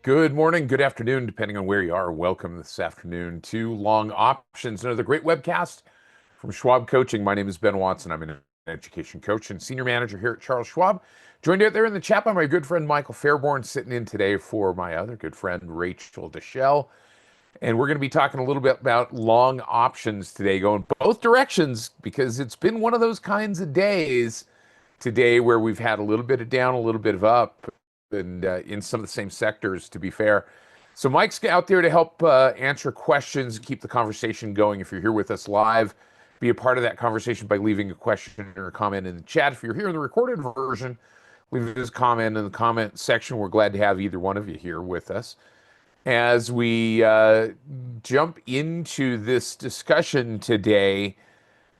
Good morning, good afternoon, depending on where you are. Welcome this afternoon to Long Options, another great webcast from Schwab Coaching. My name is Ben Watson. I'm an education coach and senior manager here at Charles Schwab. Joined out there in the chat by my good friend Michael Fairborn, sitting in today for my other good friend Rachel Deshelle. And we're going to be talking a little bit about long options today, going both directions, because it's been one of those kinds of days today where we've had a little bit of down, a little bit of up, and in some of the same sectors, to be fair. So Mike's out there to help answer questions and keep the conversation going. If you're here with us live, be a part of that conversation by leaving a question or a comment in the chat. If you're here in the recorded version, leave this comment in the comment section. We're glad to have either one of you here with us. As we jump into this discussion today,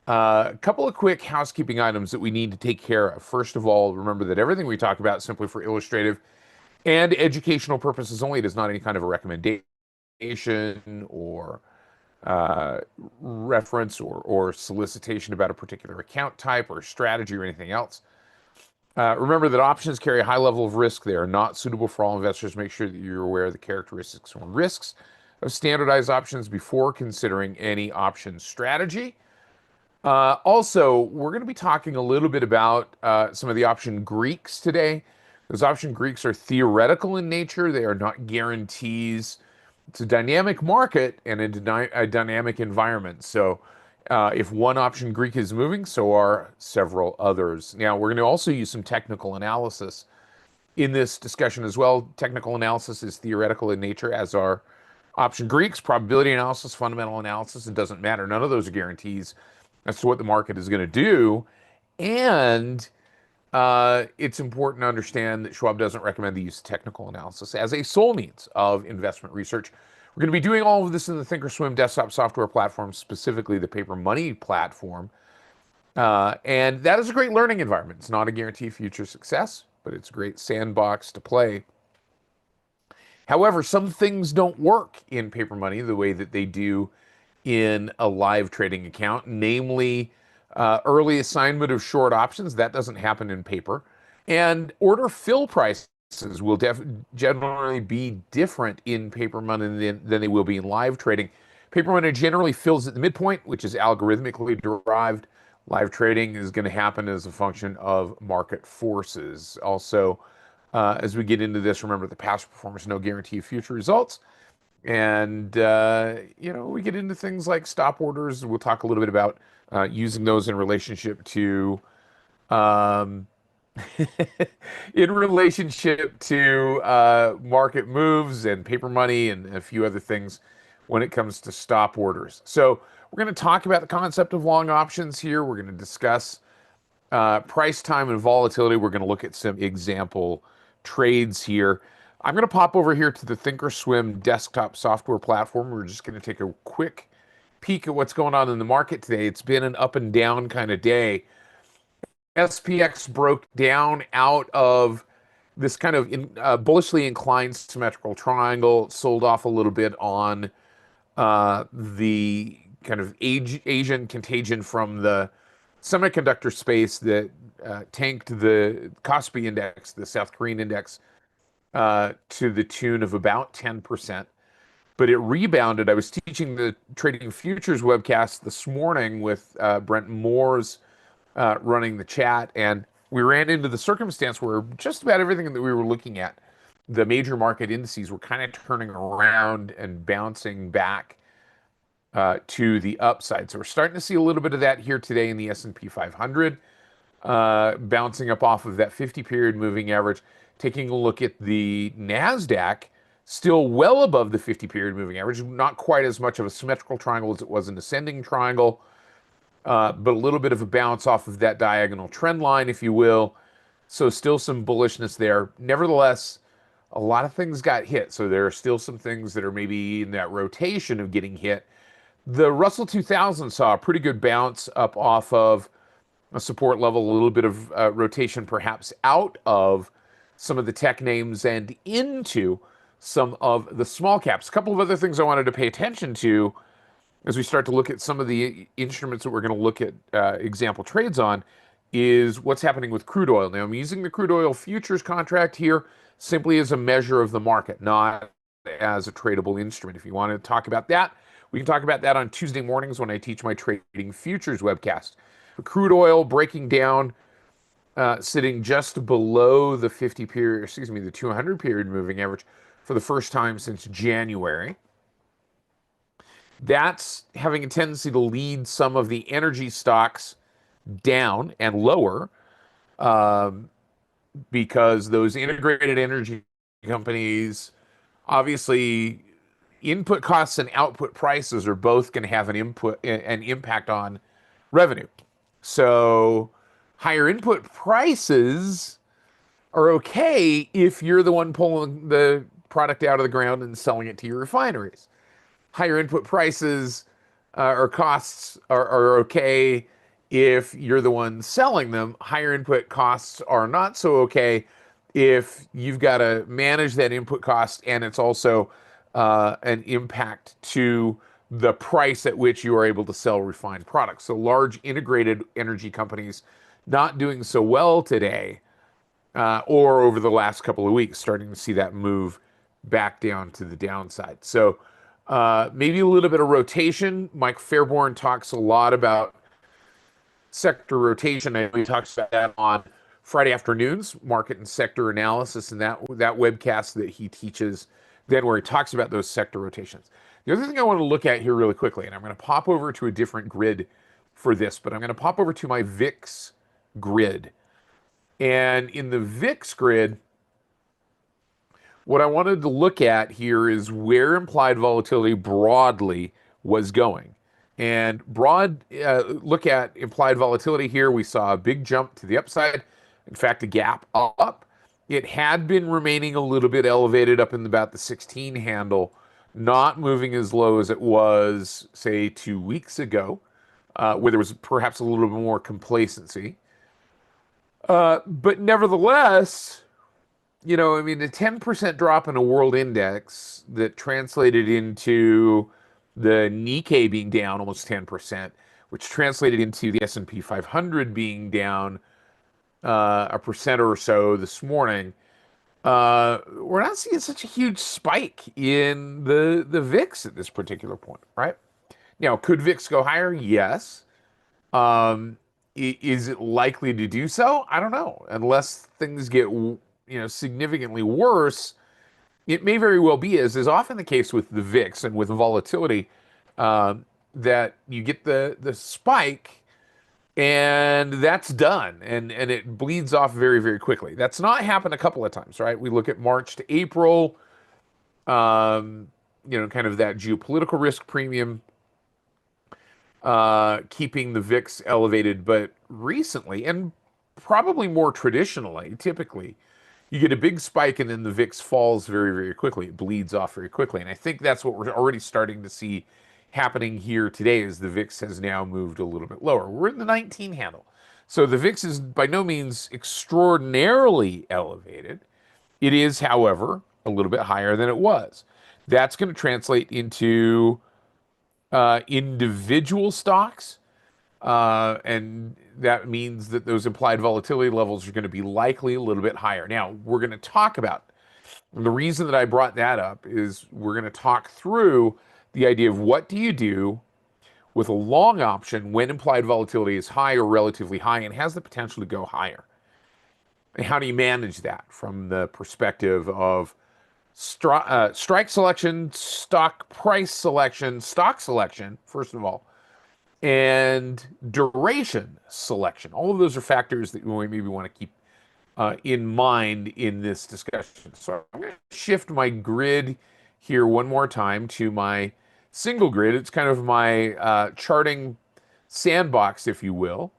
a couple of quick housekeeping items that we need to take care of. First of all, remember that everything we talk about is simply for illustrative and educational purposes only. It is not any kind of a recommendation or reference or solicitation about a particular account type or strategy or anything else. Remember that options carry a high level of risk. They are not suitable for all investors. Make sure that you're aware of the characteristics and risks of standardized options before considering any option strategy. Also, we're going to be talking a little bit about some of the option Greeks today. Those option Greeks are theoretical in nature. They are not guarantees. It's a dynamic market and a dynamic environment. So if one option Greek is moving, so are several others. Now, we're going to also use some technical analysis in this discussion as well. Technical analysis is theoretical in nature, as are option Greeks. Probability analysis, fundamental analysis, it doesn't matter. None of those are guarantees as to what the market is going to do. And it's important to understand that Schwab doesn't recommend the use of technical analysis as a sole means of investment research. We're going to be doing all of this in the Thinkorswim desktop software platform, specifically the Paper Money platform. And that is a great learning environment. It's not a guarantee of future success, but it's a great sandbox to play. However, some things don't work in Paper Money the way that they do in a live trading account, namely early assignment of short options. That doesn't happen in paper. And order fill prices will generally be different in Paper Money than they will be in live trading. Paper Money generally fills at the midpoint, which is algorithmically derived. Live trading is going to happen as a function of market forces. Also, as we get into this, remember the past performance, no guarantee of future results. And, we get into things like stop orders. We'll talk a little bit about using those in relationship to market moves and Paper Money and a few other things when it comes to stop orders. So we're going to talk about the concept of long options here. We're going to discuss price, time, and volatility. We're going to look at some example trades here. I'm going to pop over here to the Thinkorswim desktop software platform. We're just going to take a quick peek at what's going on in the market today. It's been an up and down kind of day. SPX broke down out of this kind of bullishly inclined symmetrical triangle, sold off a little bit on the kind of Asian contagion from the semiconductor space that tanked the Kospi index, the South Korean index, to the tune of about 10%. But it rebounded. I was teaching the Trading Futures webcast this morning with Brent Moores running the chat, and we ran into the circumstance where just about everything that we were looking at, the major market indices, were kind of turning around and bouncing back to the upside. So we're starting to see a little bit of that here today in the S&P 500, bouncing up off of that 50-period moving average. Taking a look at the NASDAQ, still well above the 50-period moving average, not quite as much of a symmetrical triangle as it was an ascending triangle, but a little bit of a bounce off of that diagonal trend line, if you will. So still some bullishness there. Nevertheless, a lot of things got hit. So there are still some things that are maybe in that rotation of getting hit. The Russell 2000 saw a pretty good bounce up off of a support level, a little bit of rotation perhaps out of some of the tech names and into some of the small caps. A couple of other things I wanted to pay attention to as we start to look at some of the instruments that we're going to look at example trades on is what's happening with crude oil. Now, I'm using the crude oil futures contract here simply as a measure of the market, not as a tradable instrument. If you want to talk about that, we can talk about that on Tuesday mornings when I teach my trading futures webcast. The crude oil breaking down, sitting just below the 50 period, excuse me, the 200 period moving average for the first time since January. That's having a tendency to lead some of the energy stocks down and lower, um, because those integrated energy companies, obviously, input costs and output prices are both going to have an impact on revenue. So higher input prices are okay if you're the one pulling the product out of the ground and selling it to your refineries. Higher input prices or costs are okay if you're the one selling them. Higher input costs are not so okay if you've got to manage that input cost and it's also an impact to the price at which you are able to sell refined products. So large integrated energy companies not doing so well today, or over the last couple of weeks, starting to see that move back down to the downside. So maybe a little bit of rotation. Mike Fairborn talks a lot about sector rotation. I know he talks about that on Friday afternoons, market and sector analysis, and that webcast that he teaches then where he talks about those sector rotations. The other thing I want to look at here really quickly, and I'm going to pop over to a different grid for this, but I'm going to pop over to my VIX grid. And in the VIX grid, what I wanted to look at here is where implied volatility broadly was going. And look at implied volatility here. We saw a big jump to the upside. In fact, a gap up. It had been remaining a little bit elevated up in about the 16 handle, not moving as low as it was, say, 2 weeks ago, where there was perhaps a little bit more complacency. But nevertheless, you know, I mean, a 10% drop in a world index that translated into the Nikkei being down almost 10%, which translated into the S&P 500 being down a percent or so this morning. We're not seeing such a huge spike in the VIX at this particular point, right? Now, could VIX go higher? Yes. Is it likely to do so? I don't know. Unless things get significantly worse, it may very well be, as is often the case with the VIX and with volatility, that you get the spike and that's done, and it bleeds off very, very quickly. That's not happened a couple of times, right? We look at March to April, kind of that geopolitical risk premium keeping the VIX elevated, but recently, and probably more traditionally, typically, you get a big spike and then the VIX falls very, very quickly. It bleeds off very quickly. And I think that's what we're already starting to see happening here today is the VIX has now moved a little bit lower. We're in the 19 handle. So the VIX is by no means extraordinarily elevated. It is, however, a little bit higher than it was. That's going to translate into individual stocks. And that means that those implied volatility levels are going to be likely a little bit higher. Now, we're going to talk about, and the reason that I brought that up is we're going to talk through the idea of what do you do with a long option when implied volatility is high or relatively high and has the potential to go higher. And how do you manage that from the perspective of strike selection, stock price selection, stock selection, first of all, and duration selection. All of those are factors that we maybe want to keep in mind in this discussion. So I'm going to shift my grid here one more time to my single grid. It's kind of my charting sandbox, if you will.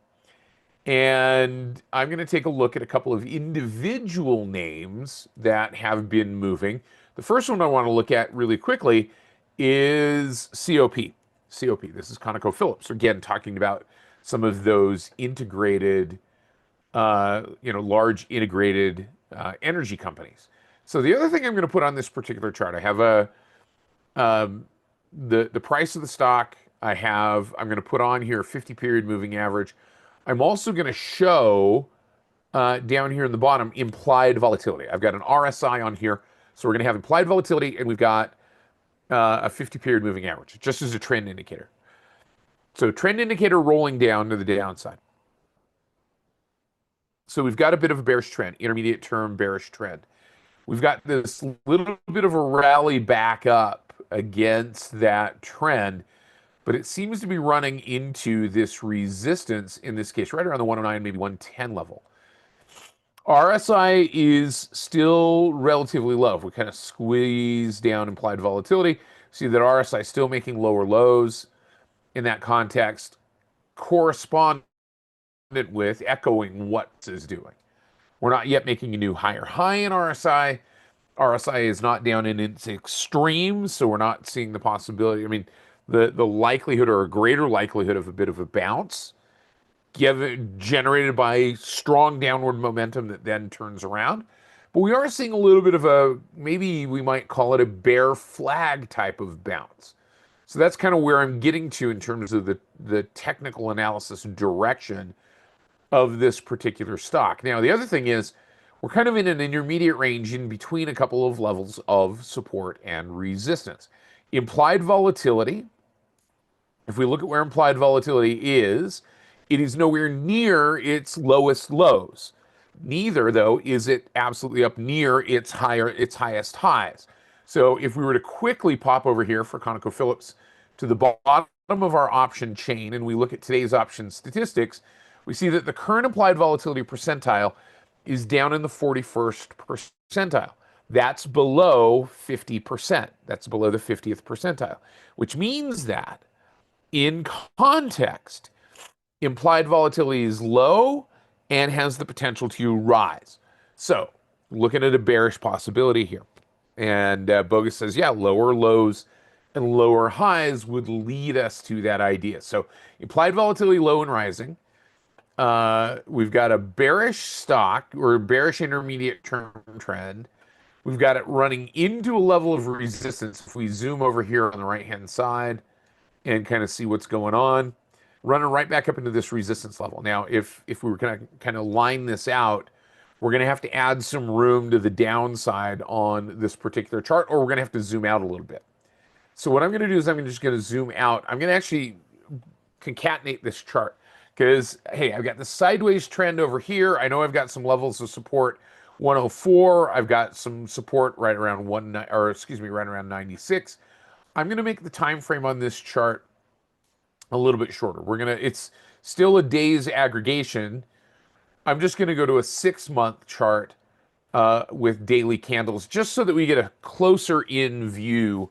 And I'm going to take a look at a couple of individual names that have been moving. The first one I want to look at really quickly is COP. COP. This is ConocoPhillips. Again, talking about some of those integrated, large integrated energy companies. So the other thing I'm going to put on this particular chart, I have the price of the stock. I'm going to put on here a 50 period moving average I'm also going to show down here in the bottom implied volatility. I've got an RSI on here. So we're going to have implied volatility, and we've got a 50-period moving average, just as a trend indicator. So trend indicator rolling down to the downside. So we've got a bit of a bearish trend, intermediate term bearish trend. We've got this little bit of a rally back up against that trend, but it seems to be running into this resistance, in this case, right around the 109, maybe 110 level. RSI is still relatively low. If we kind of squeeze down implied volatility, see that RSI is still making lower lows in that context, correspondent with echoing what is doing. We're not yet making a new higher high in RSI. RSI is not down in its extremes, so we're not seeing the possibility. I mean, the likelihood or a greater likelihood of a bit of a bounce generated by strong downward momentum that then turns around. But we are seeing a little bit of a, maybe we might call it a bear flag type of bounce. So that's kind of where I'm getting to in terms of the technical analysis direction of this particular stock. Now, the other thing is we're kind of in an intermediate range in between a couple of levels of support and resistance. Implied volatility, if we look at where implied volatility is, it is nowhere near its lowest lows. Neither, though, is it absolutely up near its highest highs. So if we were to quickly pop over here for ConocoPhillips to the bottom of our option chain and we look at today's option statistics, we see that the current implied volatility percentile is down in the 41st percentile. That's below 50%. That's below the 50th percentile, which means that in context, implied volatility is low and has the potential to rise. So looking at a bearish possibility here. And Bogus says, yeah, lower lows and lower highs would lead us to that idea. So implied volatility low and rising. We've got a bearish stock or a bearish intermediate term trend. We've got it running into a level of resistance. If we zoom over here on the right-hand side and kind of see what's going on, running right back up into this resistance level. Now, if we were going to kind of line this out, we're going to have to add some room to the downside on this particular chart, or we're going to have to zoom out a little bit. So what I'm going to do is I'm just going to zoom out. I'm going to actually concatenate this chart because, hey, I've got the sideways trend over here. I know I've got some levels of support 104. I've got some support right around right around 96. I'm going to make the time frame on this chart a little bit shorter. It's still a day's aggregation. I'm just going to go to a 6-month chart with daily candles, just so that we get a closer in view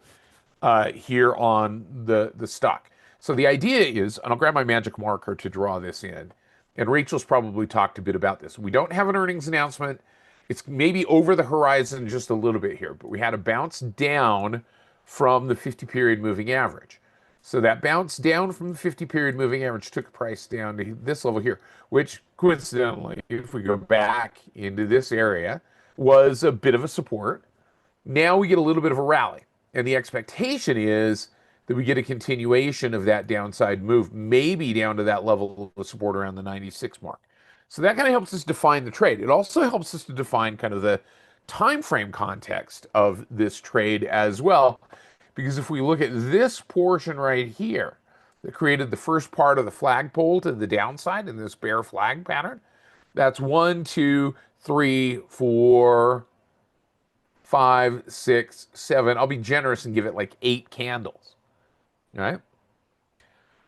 here on the stock. So the idea is, and I'll grab my magic marker to draw this in, and Rachel's probably talked a bit about this. We don't have an earnings announcement. It's maybe over the horizon just a little bit here, but we had a bounce down from the 50-period moving average. So that bounce down from the 50-period moving average took price down to this level here, which coincidentally, if we go back into this area, was a bit of a support. Now we get a little bit of a rally. And the expectation is that we get a continuation of that downside move, maybe down to that level of support around the 96 mark. So that kind of helps us define the trade. It also helps us to define kind of the time frame context of this trade as well. Because if we look at this portion right here that created the first part of the flagpole to the downside in this bear flag pattern, that's 1, 2, 3, 4, 5, 6, 7. I'll be generous and give it like 8 candles. All right.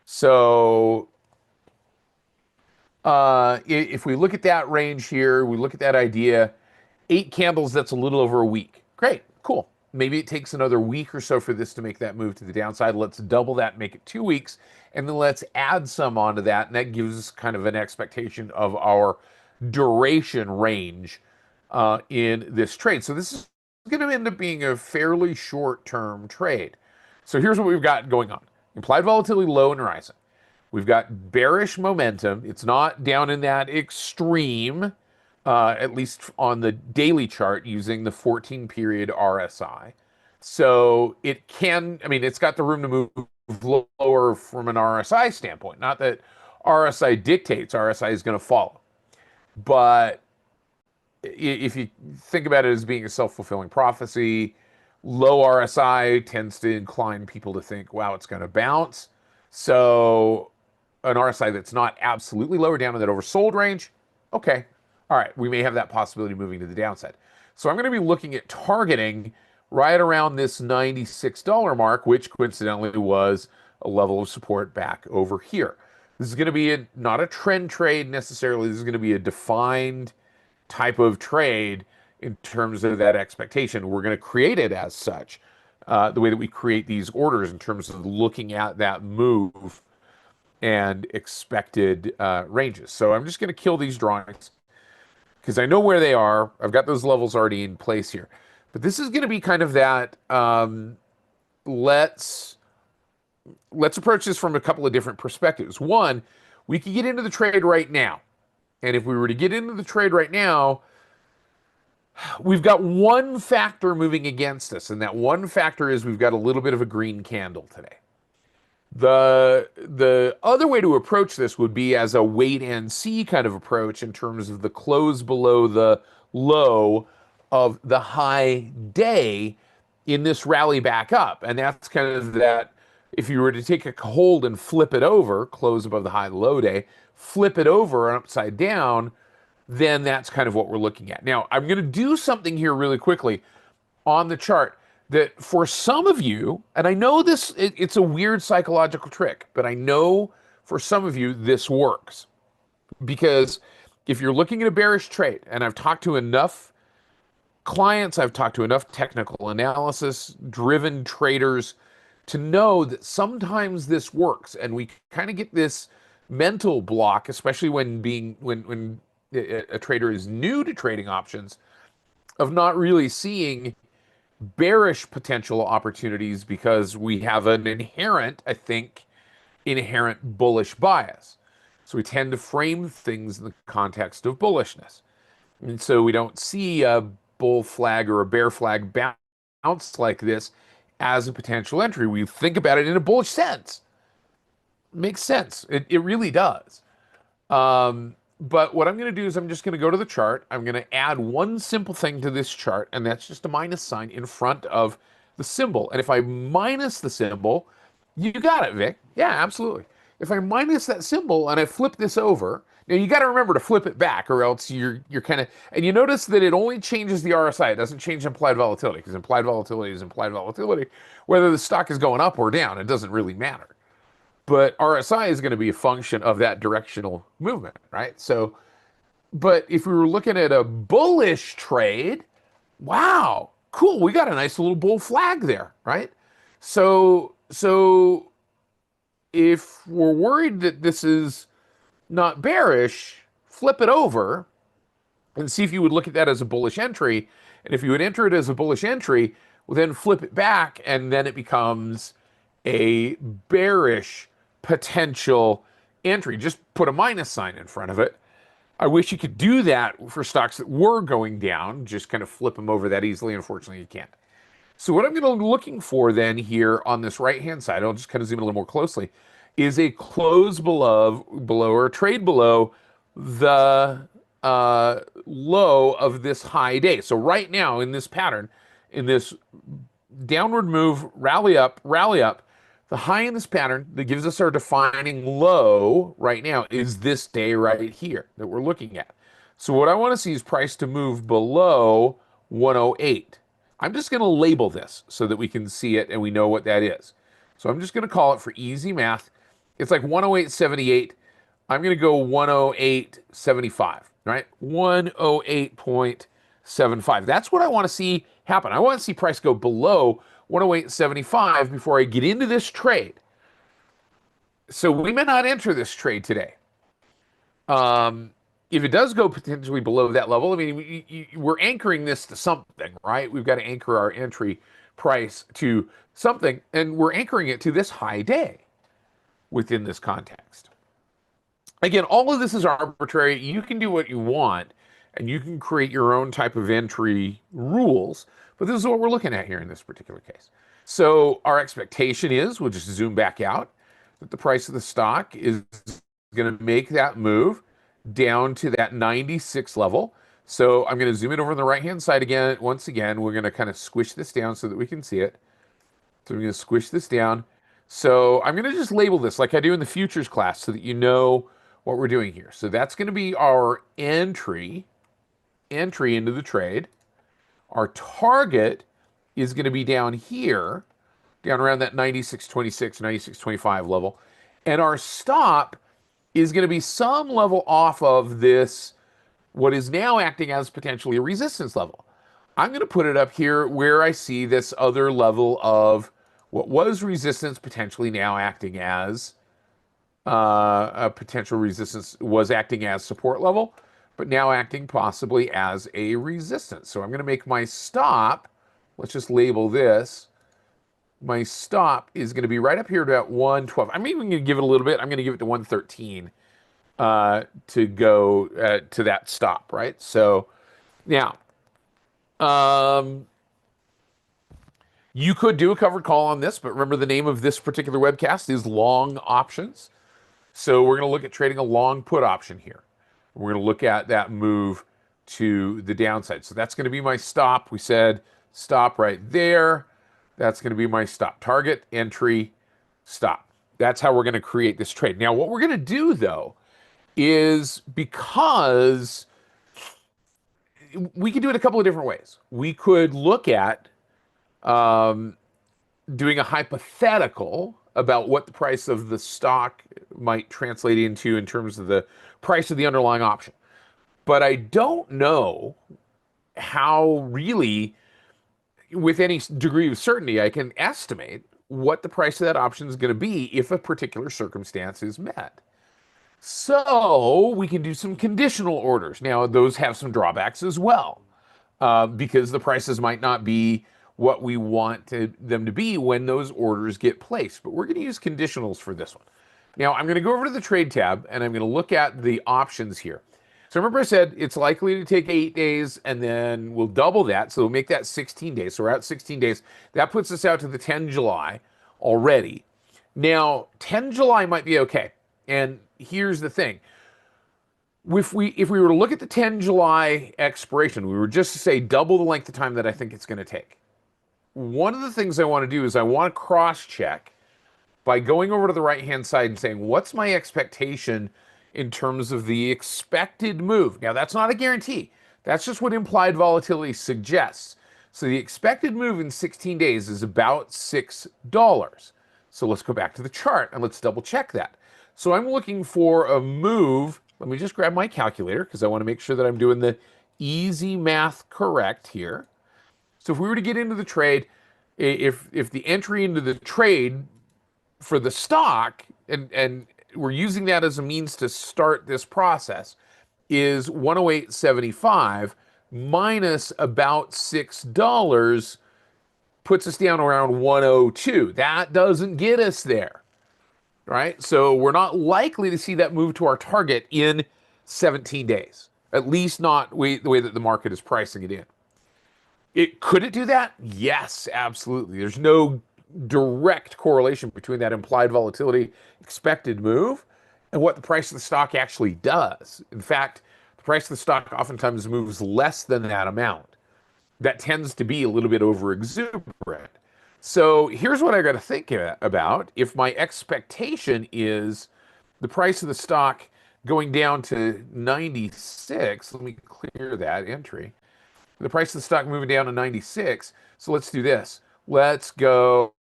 So if we look at that range here, we look at that idea, 8 candles, that's a little over a week. Great, cool. Maybe it takes another week or so for this to make that move to the downside. Let's double that, make it 2 weeks, and then let's add some onto that. And that gives us kind of an expectation of our duration range in this trade. So this is going to end up being a fairly short-term trade. So here's what we've got going on. Implied volatility low and rising. We've got bearish momentum. It's not down in that extreme, at least on the daily chart using the 14-period RSI. So it can, I mean, it's got the room to move lower from an RSI standpoint. Not that RSI dictates, RSI is going to follow. But if you think about it as being a self-fulfilling prophecy, low RSI tends to incline people to think, wow, it's going to bounce. So an RSI that's not absolutely lower down in that oversold range, okay, all right, we may have that possibility moving to the downside. So I'm going to be looking at targeting right around this $96 mark, which coincidentally was a level of support back over here. This is going to be not a trend trade necessarily. This is going to be a defined type of trade in terms of that expectation. We're going to create it as such, the way that we create these orders in terms of looking at that move and expected ranges. So I'm just going to kill these drawings because I know where they are. I've got those levels already in place here. But this is going to be kind of that, let's approach this from a couple of different perspectives. One, we could get into the trade right now. And if we were to get into the trade right now, we've got one factor moving against us. And that one factor is we've got a little bit of a green candle today. The other way to approach this would be as a wait and see kind of approach in terms of the close below the low of the high day in this rally back up. And that's kind of that, if you were to take a hold and flip it over, close above the high low day, flip it over upside down, then that's kind of what we're looking at. Now, I'm going to do something here really quickly on the chart that for some of you, and I know this, it's a weird psychological trick, but I know for some of you this works. Because if you're looking at a bearish trade, and I've talked to enough clients, I've talked to enough technical analysis driven traders to know that sometimes this works, and we kind of get this mental block, especially when a trader is new to trading options, of not really seeing bearish potential opportunities because we have an inherent bullish bias. So we tend to frame things in the context of bullishness. And so we don't see a bull flag or a bear flag bounce like this as a potential entry. We think about it in a bullish sense. It makes sense. It really does. But what I'm going to do is I'm just going to go to the chart. I'm going to add one simple thing to this chart, and that's just a minus sign in front of the symbol. And if I minus the symbol, you got it, Vic. Yeah, absolutely. If I minus that symbol and I flip this over, now you got to remember to flip it back, or else you're kind of, and you notice that it only changes the RSI. It doesn't change implied volatility, because implied volatility is implied volatility. Whether the stock is going up or down, it doesn't really matter. But RSI is going to be a function of that directional movement, right? So, but if we were looking at a bullish trade, wow, cool, we got a nice little bull flag there, right? So if we're worried that this is not bearish, flip it over and see if you would look at that as a bullish entry. And if you would enter it as a bullish entry, well, then flip it back, and then it becomes a bearish potential entry. Just put a minus sign in front of it. I wish you could do that for stocks that were going down, just kind of flip them over that easily. Unfortunately, you can't. So what I'm going to be looking for then here on this right-hand side, I'll just kind of zoom in a little more closely, is a close below or a trade below the low of this high day. So right now in this pattern, in this downward move, rally up, the high in this pattern that gives us our defining low right now is this day right here that we're looking at. So what I want to see is price to move below 108. I'm just going to label this so that we can see it and we know what that is. So I'm just going to call it, for easy math, it's like 108.78. I'm going to go 108.75, right? 108.75. That's what I want to see happen. I want to see price go below 108.75 before I get into this trade. So we may not enter this trade today. If it does go potentially below that level, I mean, we're anchoring this to something, right? We've got to anchor our entry price to something, and we're anchoring it to this high day within this context. Again, all of this is arbitrary. You can do what you want, and you can create your own type of entry rules, but this is what we're looking at here in this particular case. So our expectation is, we'll just zoom back out, that the price of the stock is going to make that move down to that 96 level. So I'm going to zoom in over on the right-hand side again. Once again, we're going to kind of squish this down so that we can see it. So we're going to squish this down. So I'm going to just label this like I do in the futures class so that you know what we're doing here. So that's going to be our entry into the trade. Our target is going to be down here, down around that 96.26, 96.25 level. And our stop is going to be some level off of this, what is now acting as potentially a resistance level. I'm going to put it up here where I see this other level of what was resistance potentially now acting as a potential resistance, was acting as support level, but now acting possibly as a resistance. So I'm going to make my stop, let's just label this. My stop is going to be right up here to about 112. I'm even going to give it a little bit. I'm going to give it to 113 to go to that stop, right? So now, you could do a covered call on this, but remember the name of this particular webcast is long options. So we're going to look at trading a long put option here. We're going to look at that move to the downside. So that's going to be my stop. We said stop right there. That's going to be my stop target, entry, stop. That's how we're going to create this trade. Now, what we're going to do, though, is because we could do it a couple of different ways. We could look at doing a hypothetical about what the price of the stock might translate into in terms of the price of the underlying option. But I don't know how really, with any degree of certainty, I can estimate what the price of that option is going to be if a particular circumstance is met. So we can do some conditional orders. Now, those have some drawbacks as well, because the prices might not be what we want them to be when those orders get placed. But we're going to use conditionals for this one. Now, I'm going to go over to the trade tab, and I'm going to look at the options here. So remember I said it's likely to take 8 days, and then we'll double that. So we'll make that 16 days. So we're at 16 days. That puts us out to the 10 July already. Now, 10 July might be okay. And here's the thing. If we were to look at the 10 July expiration, we were just to say double the length of time that I think it's going to take. One of the things I want to do is I want to cross-check by going over to the right-hand side and saying, what's my expectation in terms of the expected move? Now, that's not a guarantee. That's just what implied volatility suggests. So the expected move in 16 days is about $6. So let's go back to the chart and let's double check that. So I'm looking for a move. Let me just grab my calculator because I want to make sure that I'm doing the easy math correct here. So if we were to get into the trade, if the entry into the trade for the stock, and we're using that as a means to start this process, is 108.75 minus about $6 puts us down around 102. That doesn't get us there, right? So we're not likely to see that move to our target in 17 days, at least not the way that the market is pricing it in. Could it do that? Yes, absolutely. There's no direct correlation between that implied volatility expected move and what the price of the stock actually does. In fact, the price of the stock oftentimes moves less than that amount. That tends to be a little bit over exuberant. So here's what I got to think about. If my expectation is the price of the stock going down to 96, let me clear that entry. The price of the stock moving down to 96. So let's do this. Let's go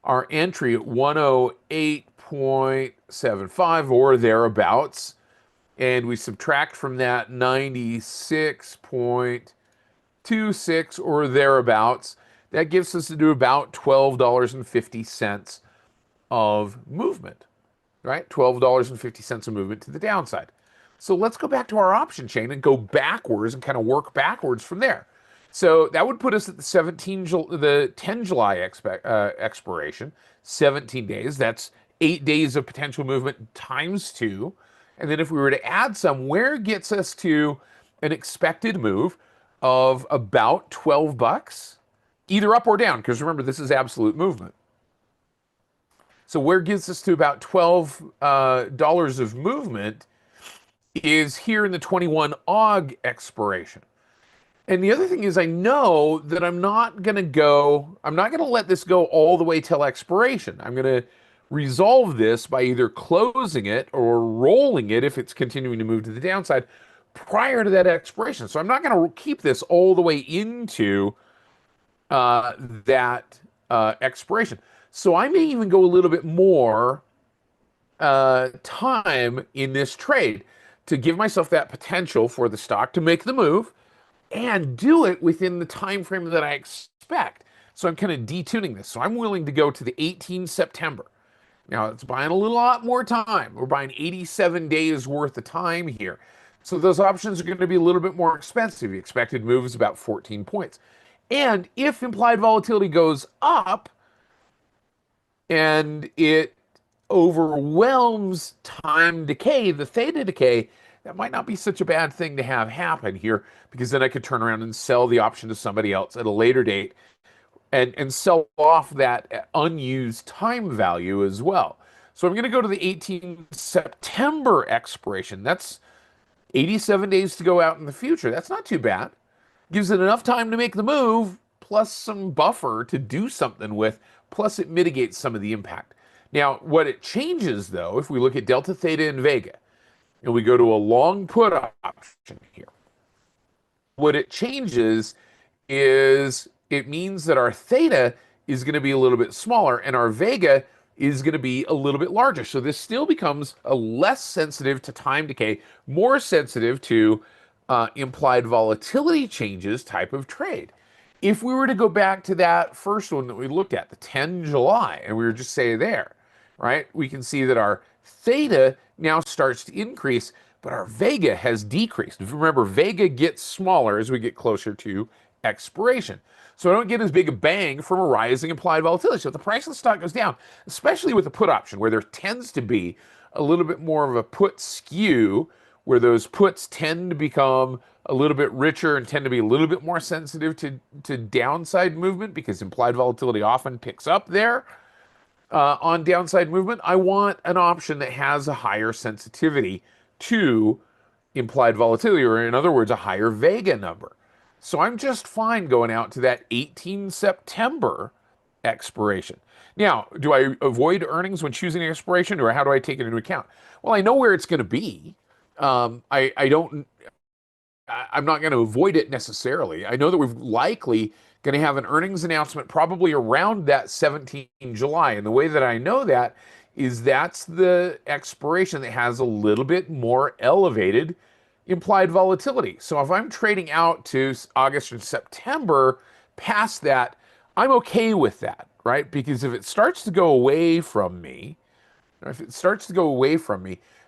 our entry at 108.75 or thereabouts. And we subtract from that 96.26 or thereabouts. That gives us to do about $12.50 of movement, right? $12.50 of movement to the downside. So let's go back to our option chain and go backwards and kind of work backwards from there. So that would put us at the 10 July expiration, 17 days. That's 8 days of potential movement times 2. And then if we were to add some, where gets us to an expected move of about $12, either up or down, because remember, this is absolute movement. So where it gets us to about $12 of movement is here in the 21 AUG expiration. And the other thing is I know that I'm not going to let this go all the way till expiration. I'm going to resolve this by either closing it or rolling it if it's continuing to move to the downside prior to that expiration. So I'm not going to keep this all the way into that expiration. So I may even go a little bit more time in this trade to give myself that potential for the stock to make the move and do it within the time frame that I expect. So I'm kind of detuning this. So I'm willing to go to the 18 September. Now it's buying a lot more time. We're buying 87 days worth of time here. So those options are going to be a little bit more expensive. The expected move is about 14 points. And if implied volatility goes up and it overwhelms time decay, the theta decay, that might not be such a bad thing to have happen here, because then I could turn around and sell the option to somebody else at a later date and sell off that unused time value as well. So I'm going to go to the 18 September expiration. That's 87 days to go out in the future. That's not too bad. Gives it enough time to make the move, plus some buffer to do something with, plus it mitigates some of the impact. Now, what it changes, though, if we look at Delta, Theta, and Vega, and we go to a long put option here, what it changes is it means that our Theta is going to be a little bit smaller and our Vega is going to be a little bit larger. So this still becomes a less sensitive to time decay, more sensitive to implied volatility changes type of trade. If we were to go back to that first one that we looked at, the 10 July, and we were just say there, right, we can see that our Theta now starts to increase, but our Vega has decreased. If you remember, Vega gets smaller as we get closer to expiration. So I don't get as big a bang from a rising implied volatility. So if the price of the stock goes down, especially with the put option, where there tends to be a little bit more of a put skew, where those puts tend to become a little bit richer and tend to be a little bit more sensitive to downside movement, because implied volatility often picks up there on downside movement, I want an option that has a higher sensitivity to implied volatility, or in other words, a higher Vega number. So I'm just fine going out to that 18 September expiration. Now, do I avoid earnings when choosing expiration, or how do I take it into account? Well, I know where it's going to be. I'm not going to avoid it necessarily. I know that we're likely going to have an earnings announcement probably around that 17 July. And the way that I know that is that's the expiration that has a little bit more elevated implied volatility. So if I'm trading out to August and September past that, I'm okay with that, right? Because if it starts to go away from me,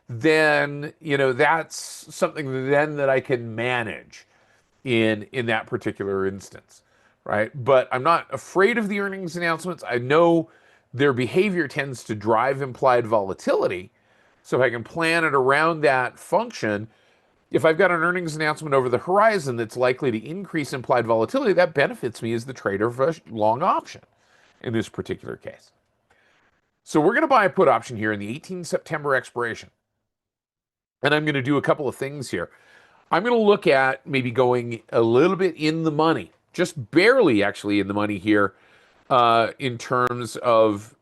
then, that's something then that I can manage in that particular instance, right? But I'm not afraid of the earnings announcements. I know their behavior tends to drive implied volatility. So if I can plan it around that function, if I've got an earnings announcement over the horizon that's likely to increase implied volatility, that benefits me as the trader of a long option in this particular case. So we're going to buy a put option here in the 18 September expiration. And I'm going to do a couple of things here. I'm going to look at maybe going a little bit in the money, just barely actually in the money here, in terms of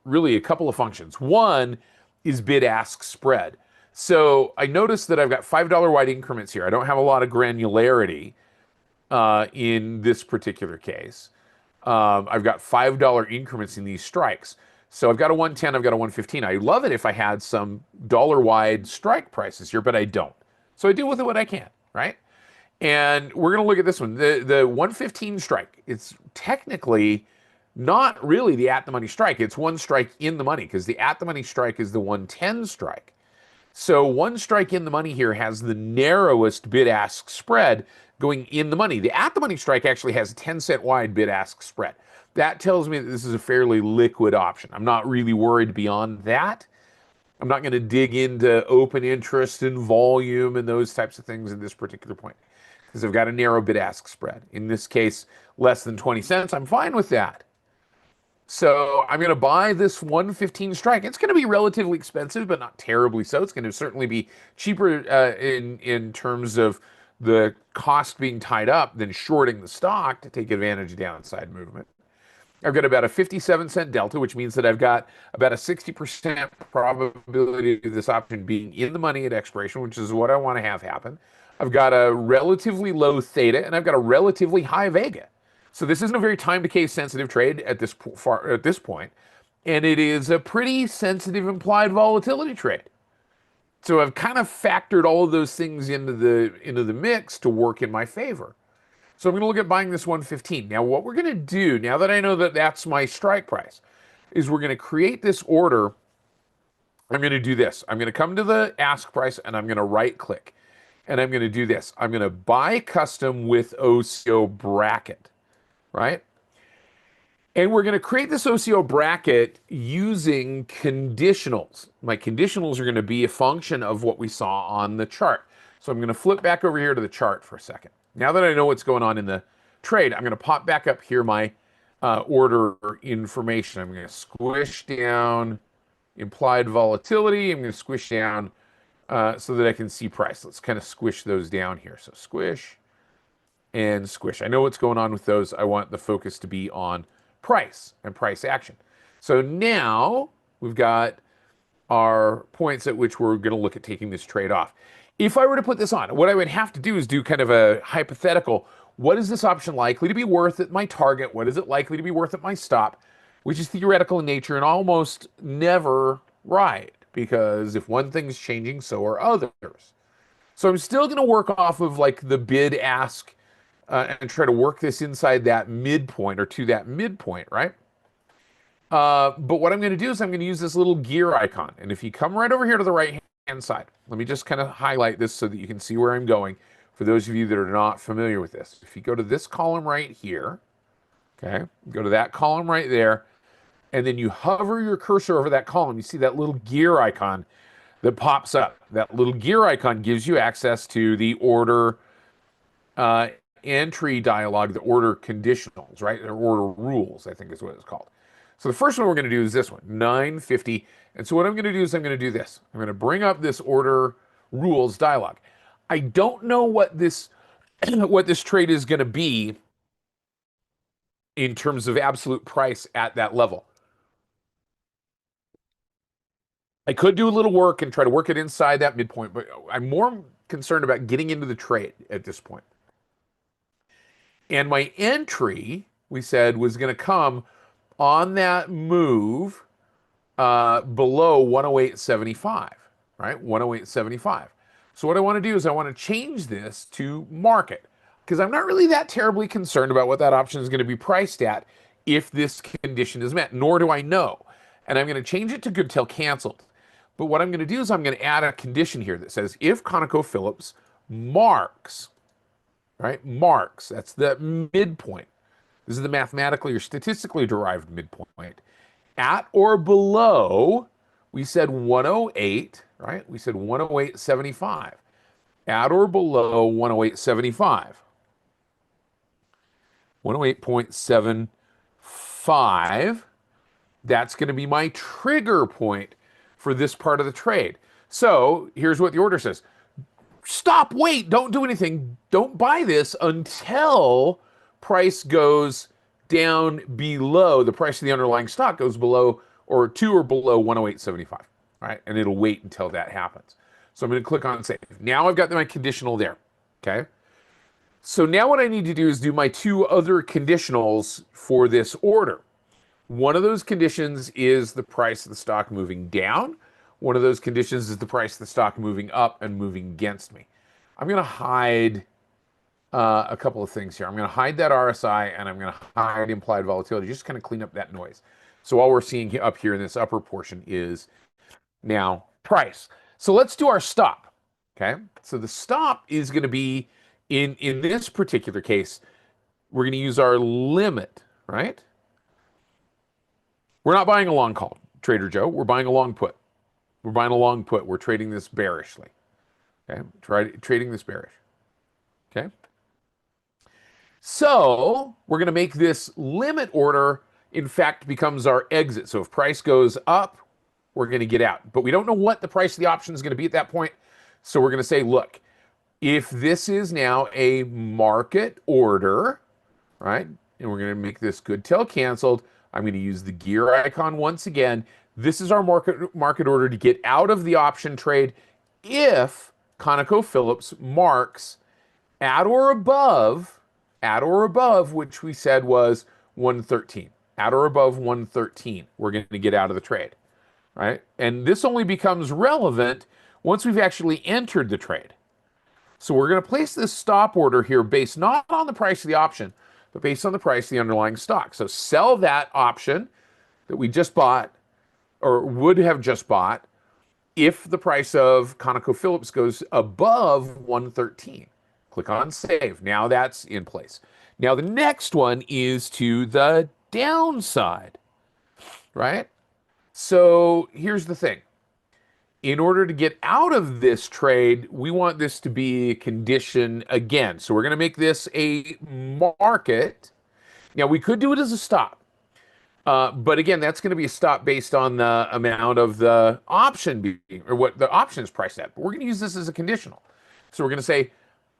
really a couple of functions. One is bid-ask spread. So I noticed that I've got $5 wide increments here. I don't have a lot of granularity in this particular case. I've got $5 increments in these strikes. So I've got a 110, I've got a 115. I love it if I had some dollar-wide strike prices here, but I don't. So I deal with it what I can, right? And we're going to look at this one. The 115 strike, it's technically not really the at-the-money strike. It's one strike in the money, because the at-the-money strike is the 110 strike. So one strike in the money here has the narrowest bid-ask spread going in the money. The at-the-money strike actually has a 10-cent wide bid-ask spread. That tells me that this is a fairly liquid option. I'm not really worried beyond that. I'm not going to dig into open interest and volume and those types of things at this particular point, because I've got a narrow bid-ask spread. In this case, less than 20 cents. I'm fine with that. So I'm going to buy this 115 strike. It's going to be relatively expensive, but not terribly so. It's going to certainly be cheaper in terms of the cost being tied up than shorting the stock to take advantage of downside movement. I've got about a 57-cent delta, which means that I've got about a 60% probability of this option being in the money at expiration, which is what I want to have happen. I've got a relatively low theta, and I've got a relatively high vega. So this isn't a very time decay sensitive trade at this point, and it is a pretty sensitive implied volatility trade. So I've kind of factored all of those things into the mix to work in my favor. So I'm going to look at buying this 115. Now, what we're going to do, now that I know that that's my strike price, is we're going to create this order. I'm going to do this. I'm going to come to the ask price and I'm going to right click. And I'm going to do this. I'm going to buy custom with OCO bracket, right? And we're going to create this OCO bracket using conditionals. My conditionals are going to be a function of what we saw on the chart. So I'm going to flip back over here to the chart for a second. Now that I know what's going on in the trade, I'm going to pop back up here my order information. I'm going to squish down implied volatility. I'm going to squish down so that I can see price. Let's kind of squish those down here. So squish and squish. I know what's going on with those. I want the focus to be on price and price action. So now we've got our points at which we're going to look at taking this trade off. If I were to put this on, what I would have to do is do kind of a hypothetical. What is this option likely to be worth at my target? What is it likely to be worth at my stop? Which is theoretical in nature and almost never right, because if one thing's changing, so are others. So I'm still going to work off of like the bid ask and try to work this inside that midpoint or to that midpoint, right? But what I'm going to do is I'm going to use this little gear icon. And if you come right over here to the right hand side, let me just kind of highlight this so that you can see where I'm going for those of you that are not familiar with this. If you go to this column right here, okay, go to that column right there, and then you hover your cursor over that column, you see that little gear icon that pops up. That little gear icon gives you access to the order entry dialog, the order conditionals, right? Or order rules, I think is what it's called. So the first one we're going to do is this one, 950. And so what I'm going to do is I'm going to do this. I'm going to bring up this order rules dialog. I don't know what this trade is going to be in terms of absolute price at that level. I could do a little work and try to work it inside that midpoint, but I'm more concerned about getting into the trade at this point. And my entry, we said, was going to come on that move below 108.75, right? 108.75. So what I want to do is I want to change this to market because I'm not really that terribly concerned about what that option is going to be priced at if this condition is met, nor do I know. And I'm going to change it to good till canceled. But what I'm going to do is I'm going to add a condition here that says if ConocoPhillips marks, right? Marks, that's the midpoint. This is the mathematically or statistically derived midpoint. At or below, we said 108, right? We said 108.75. At or below 108.75. 108.75. That's going to be my trigger point for this part of the trade. So here's what the order says. Stop, wait, don't do anything. Don't buy this until price goes down below, the price of the underlying stock goes below or to or below 108.75, right? And it'll wait until that happens. So I'm going to click on save. Now I've got my conditional there, okay? So now what I need to do is do my two other conditionals for this order. One of those conditions is the price of the stock moving down. One of those conditions is the price of the stock moving up and moving against me. I'm going to hide a couple of things here. I'm going to hide that RSI and I'm going to hide implied volatility, just kind of clean up that noise. So all we're seeing up here in this upper portion is now price. So let's do our stop. Okay. So the stop is going to be in this particular case, we're going to use our limit, right? We're not buying a long call, Trader Joe. We're buying a long put. We're buying a long put. We're trading this bearishly. Okay. Trading this bearish. Okay. So we're going to make this limit order in fact, becomes our exit. So if price goes up, we're going to get out. But we don't know what the price of the option is going to be at that point. So we're going to say, look, if this is now a market order, right? And we're going to make this good till canceled. I'm going to use the gear icon once again. This is our market order to get out of the option trade if ConocoPhillips marks at or above, which we said was 113. At or above 113, we're going to get out of the trade, right? And this only becomes relevant once we've actually entered the trade. So we're going to place this stop order here based not on the price of the option, but based on the price of the underlying stock. So sell that option that we just bought or would have just bought if the price of ConocoPhillips goes above 113. Click on save. Now that's in place. Now the next one is to the downside, right? So here's the thing. In order to get out of this trade, we want this to be a condition again. So we're going to make this a market. Now, we could do it as a stop. But again, that's going to be a stop based on the amount of the option being, or what the option is priced at. But we're going to use this as a conditional. So we're going to say,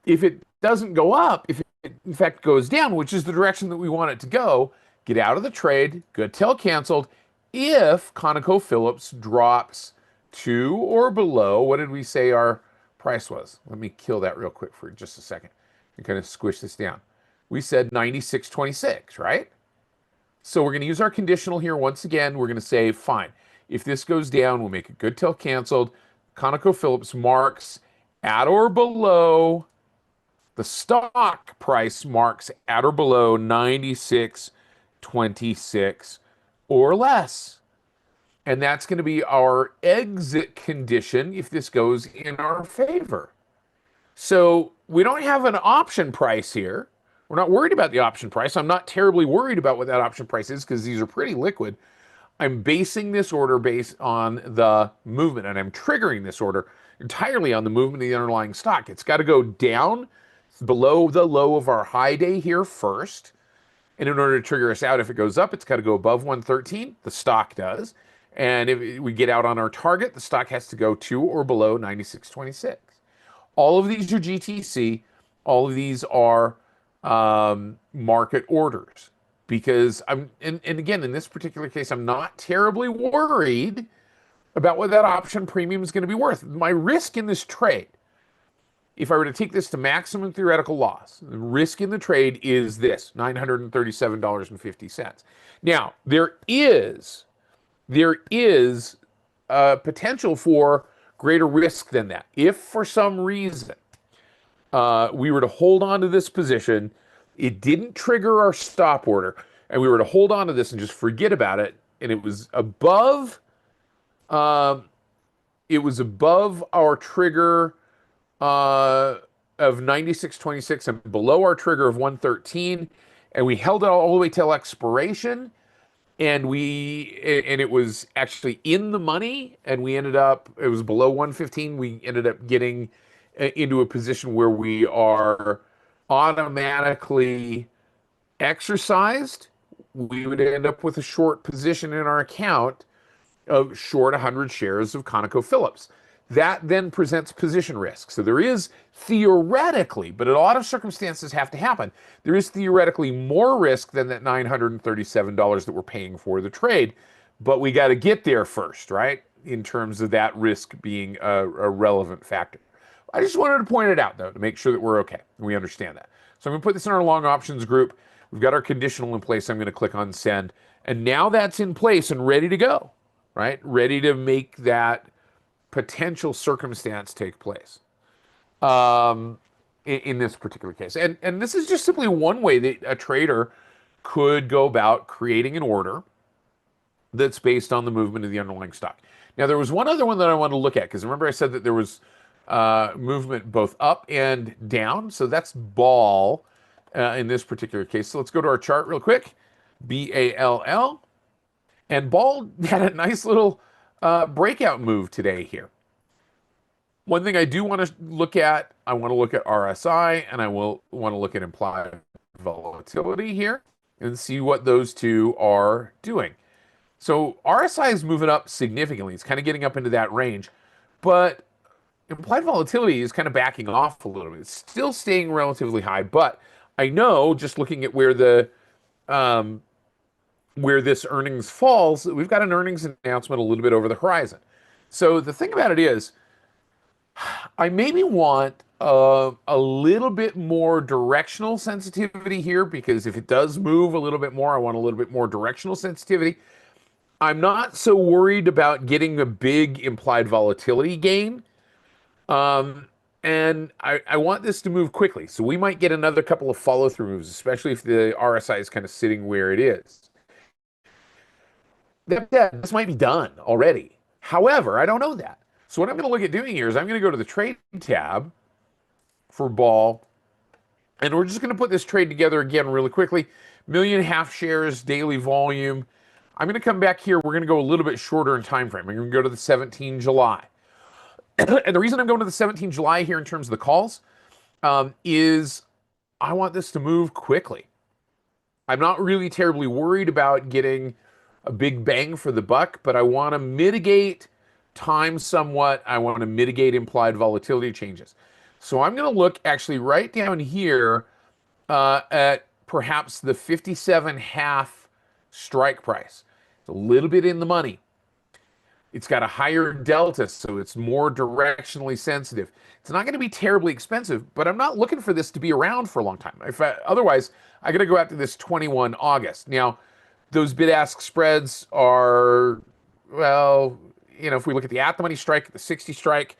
if it doesn't go up, if it in fact goes down, which is the direction that we want it to go, get out of the trade, good till canceled. If ConocoPhillips drops to or below, what did we say our price was? Let me kill that real quick for just a second and kind of squish this down. We said 96.26, right? So we're going to use our conditional here once again. We're going to say, fine, if this goes down, we'll make it good till canceled. ConocoPhillips marks at or below, the stock price marks at or below 96.26 or less. And that's going to be our exit condition if this goes in our favor. So we don't have an option price here. We're not worried about the option price. I'm not terribly worried about what that option price is because these are pretty liquid. I'm basing this order based on the movement, and I'm triggering this order entirely on the movement of the underlying stock. It's got to go down below the low of our high day here first. And in order to trigger us out, if it goes up, it's got to go above 113. The stock does. And if we get out on our target, the stock has to go to or below 96.26. All of these are GTC. All of these are market orders. Because and again, in this particular case, I'm not terribly worried about what that option premium is going to be worth. My risk in this trade, if I were to take this to maximum theoretical loss, the risk in the trade is this, $937.50. Now, there is potential for greater risk than that. If for some reason we were to hold on to this position, it didn't trigger our stop order, and we were to hold on to this and just forget about it, and it was above our trigger of 96.26 and below our trigger of 113, and we held it all the way till expiration, and it was actually in the money, and it was below 115. We ended up getting into a position where we are automatically exercised. We would end up with a short position in our account of short 100 shares of ConocoPhillips. That then presents position risk. So there is theoretically, but a lot of circumstances have to happen, there is theoretically more risk than that $937 that we're paying for the trade. But we got to get there first, right? In terms of that risk being a relevant factor. I just wanted to point it out, though, to make sure that we're okay and we understand that. So I'm going to put this in our long options group. We've got our conditional in place. I'm going to click on send. And now that's in place and ready to go, right? Ready to make that potential circumstance take place in this particular case. And this is just simply one way that a trader could go about creating an order that's based on the movement of the underlying stock. Now, there was one other one that I wanted to look at, because remember I said that there was movement both up and down. So that's BALL in this particular case. So let's go to our chart real quick. BALL. And BALL had a nice little breakout move today here. One thing I do want to look at, I want to look at RSI, and I will want to look at implied volatility here. and see what those two are doing. So RSI is moving up significantly. It's kind of getting up into that range, but implied volatility is kind of backing off a little bit. It's still staying relatively high, but I know just looking at um, where this earnings falls, we've got an earnings announcement a little bit over the horizon. So the thing about it is, I maybe want a little bit more directional sensitivity here, because if it does move a little bit more, I want a little bit more directional sensitivity. I'm not so worried about getting a big implied volatility gain. And I want this to move quickly. So we might get another couple of follow through moves, especially if the RSI is kind of sitting where it is. This might be done already. However, I don't know that. So what I'm going to look at doing here is I'm going to go to the trade tab for Ball, and we're just going to put this trade together again really quickly. 1.5 million shares, daily volume. I'm going to come back here. We're going to go a little bit shorter in time frame. I'm going to go to the 17 July. And the reason I'm going to the 17 July here in terms of the calls is I want this to move quickly. I'm not really terribly worried about getting a big bang for the buck, but I want to mitigate time somewhat. I want to mitigate implied volatility changes. So I'm going to look actually right down here at perhaps the 57.5 strike price. It's a little bit in the money. It's got a higher delta, so it's more directionally sensitive. It's not going to be terribly expensive, but I'm not looking for this to be around for a long time. Otherwise, I got to go out to this 21 August. Now, those bid-ask spreads are, well, if we look at the at-the-money strike, the 60 strike,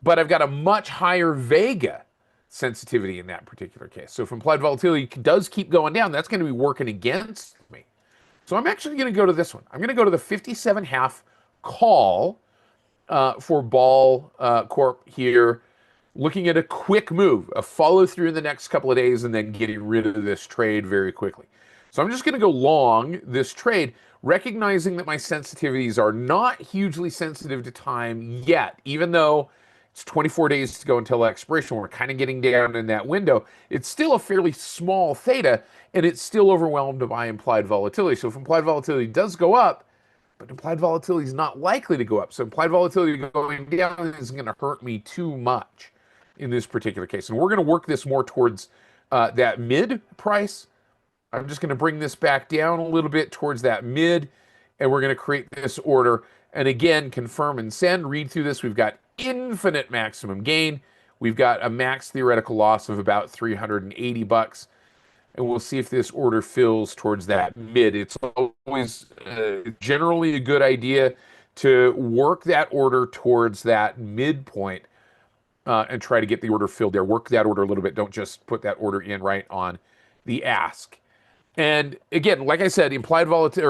but I've got a much higher Vega sensitivity in that particular case. So if implied volatility does keep going down, that's going to be working against me. So I'm actually going to go to this one. I'm going to go to the 57.5 call for Ball Corp here, looking at a quick move, a follow through in the next couple of days, and then getting rid of this trade very quickly. So I'm just going to go long this trade, recognizing that my sensitivities are not hugely sensitive to time yet, even though it's 24 days to go until expiration. We're kind of getting down in that window. It's still a fairly small theta, and it's still overwhelmed by implied volatility. So if implied volatility does go up, but implied volatility is not likely to go up. So implied volatility going down isn't going to hurt me too much in this particular case. And we're going to work this more towards that mid price. I'm just going to bring this back down a little bit towards that mid, and we're going to create this order. And again, confirm and send. Read through this. We've got infinite maximum gain. We've got a max theoretical loss of about $380. And we'll see if this order fills towards that mid. It's always generally a good idea to work that order towards that midpoint and try to get the order filled there. Work that order a little bit. Don't just put that order in right on the ask. And again, like I said, implied volatility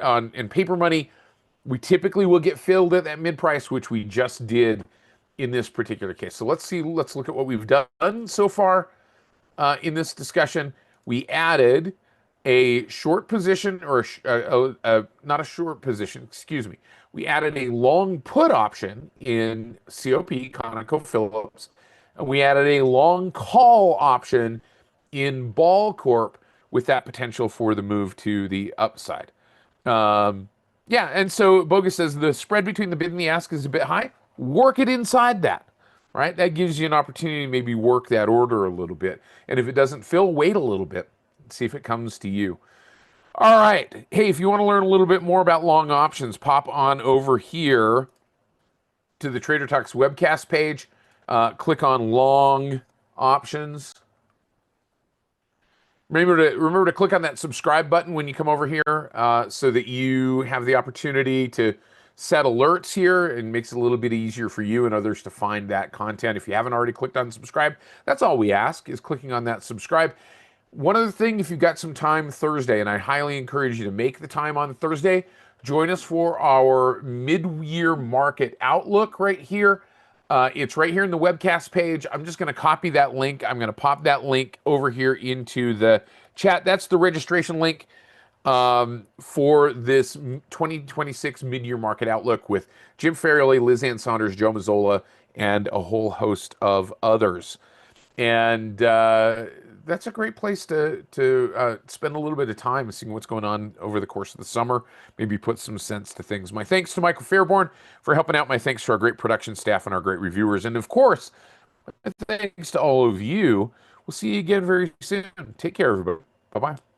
or in paper money, we typically will get filled at that mid price, which we just did in this particular case. So let's look at what we've done so far. In this discussion, we added a short position, or not a short position, excuse me. We added a long put option in COP, ConocoPhillips, and we added a long call option in Ball Corp with that potential for the move to the upside. Yeah, and so Bogus says the spread between the bid and the ask is a bit high. Work it inside that. Right? That gives you an opportunity to maybe work that order a little bit. And if it doesn't fill, wait a little bit and see if it comes to you. All right. Hey, if you want to learn a little bit more about long options, pop on over here to the Trader Talks webcast page. Click on long options. Remember to click on that subscribe button when you come over here so that you have the opportunity to set alerts here, and makes it a little bit easier for you and others to find that content. If you haven't already clicked on subscribe, that's all we ask, is clicking on that subscribe. One other thing, if you've got some time Thursday, and I highly encourage you to make the time on Thursday, join us for our mid-year market outlook right here. It's right here in the webcast page. I'm just going to copy that link. I'm going to pop that link over here into the chat. That's the registration link for this 2026 mid-year market outlook with Jim Ferrioli, Liz Ann Saunders, Joe Mazzola, and a whole host of others. And that's a great place to spend a little bit of time seeing what's going on over the course of the summer. Maybe put some sense to things. My thanks to Michael Fairborn for helping out. My thanks to our great production staff and our great reviewers, and of course, my thanks to all of you. We'll see you again very soon. Take care, everybody. Bye bye.